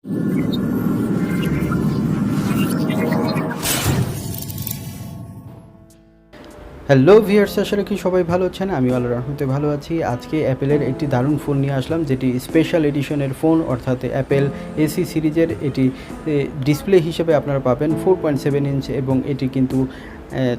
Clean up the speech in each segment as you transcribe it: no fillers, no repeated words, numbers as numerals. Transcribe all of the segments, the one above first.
Hello viewers, আশা রাখি সবাই ভালো আছেন। আমি আল্লাহর রহমতে ভালো আছি। আজকে অ্যাপেলের একটি দারুণ ফোন নিয়ে আসলাম, যেটি স্পেশাল এডিশনের ফোন, অর্থাৎ অ্যাপেল এসি সিরিজের। এটি ডিসপ্লে হিসেবে আপনারা পাবেন 4.7 ইঞ্চ এবং এটি কিন্তু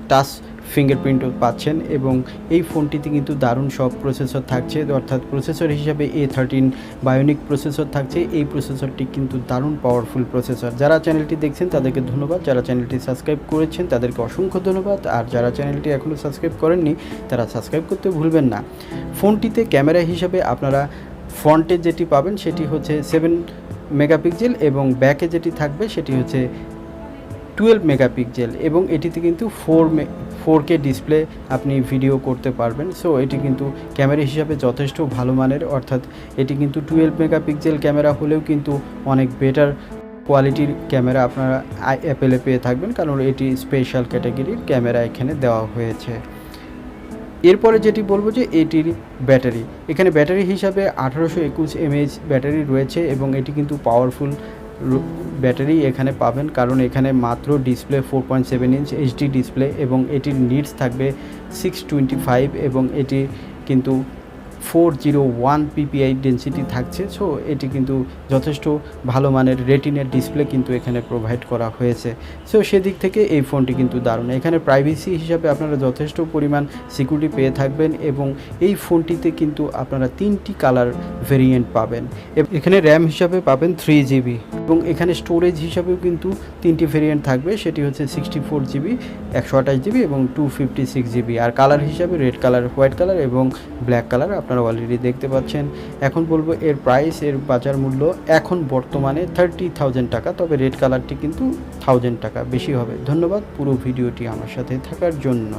টাচ ফিঙ্গারপ্রিন্টও পাচ্ছেন এবং এই ফোনটিতে কিন্তু দারুণ সব প্রসেসর থাকছে, অর্থাৎ প্রসেসর হিসাবে A13 বায়োনিক প্রসেসর থাকছে। এই প্রসেসরটি কিন্তু দারুণ পাওয়ারফুল প্রসেসর। যারা চ্যানেলটি দেখছেন তাদেরকে ধন্যবাদ, যারা চ্যানেলটি সাবস্ক্রাইব করেছেন তাদেরকে অসংখ্য ধন্যবাদ, আর যারা চ্যানেলটি এখনও সাবস্ক্রাইব করেননি তারা সাবস্ক্রাইব করতে ভুলবেন না। ফোনটিতে ক্যামেরা হিসাবে আপনারা ফ্রন্টে যেটি পাবেন সেটি হচ্ছে 7 মেগাপিক্সেল এবং ব্যাকে যেটি থাকবে সেটি হচ্ছে 12 মেগাপিক্সেল এবং এটিতে কিন্তু 4K ডিসপ্লে আপনি ভিডিও করতে পারবেন। সো এটি কিন্তু ক্যামেরা হিসাবে যথেষ্ট ভালো মানের, অর্থাৎ এটি কিন্তু 12 মেগাপিক্সেল ক্যামেরা হলেও কিন্তু অনেক বেটার কোয়ালিটির ক্যামেরা আপনারা অ্যাপেলে পেয়ে থাকবেন, কারণ এটি স্পেশাল ক্যাটাগরির ক্যামেরা এখানে দেওয়া হয়েছে। এরপরে যেটি বলবো যে এটির ব্যাটারি, এখানে ব্যাটারি হিসাবে 1821 mAh ব্যাটারি রয়েছে এবং এটি কিন্তু পাওয়ারফুল ব্যাটারি এখানে পাবেন, কারণ এখানে মাত্র ডিসপ্লে 4.7 ইঞ্চ এইচডি ডিসপ্লে এবং এটির নিটস থাকবে 625 এবং এটি কিন্তু 401 পিপিআই ডেন্সিটি থাকছে। সো এটি কিন্তু যথেষ্ট ভালো মানের রেটিনের ডিসপ্লে কিন্তু এখানে প্রোভাইড করা হয়েছে। সো সেদিক থেকে এই ফোনটি কিন্তু দারুণ। এখানে প্রাইভেসি হিসাবে আপনারা যথেষ্ট পরিমাণ সিকিউরিটি পেয়ে থাকবেন এবং এই ফোনটিতে কিন্তু আপনারা 3টি কালার ভেরিয়েন্ট পাবেন। এখানে র্যাম হিসাবে পাবেন 3GB এবং এখানে স্টোরেজ হিসাবেও কিন্তু 3টি ভেরিয়েন্ট থাকবে, সেটি হচ্ছে 64GB, 128GB এবং 256GB। আর কালার হিসাবে রেড কালার, হোয়াইট কালার এবং ব্ল্যাক কালার আপনারা অলরেডি দেখতে পাচ্ছেন। এখন বলবো এর প্রাইস, এর বাজার মূল্য এখন বর্তমানে 30,000 টাকা, তবে রেড কালারটি কিন্তু 1000 টাকা বেশি হবে। ধন্যবাদ পুরো ভিডিওটি আমার সাথে থাকার জন্য।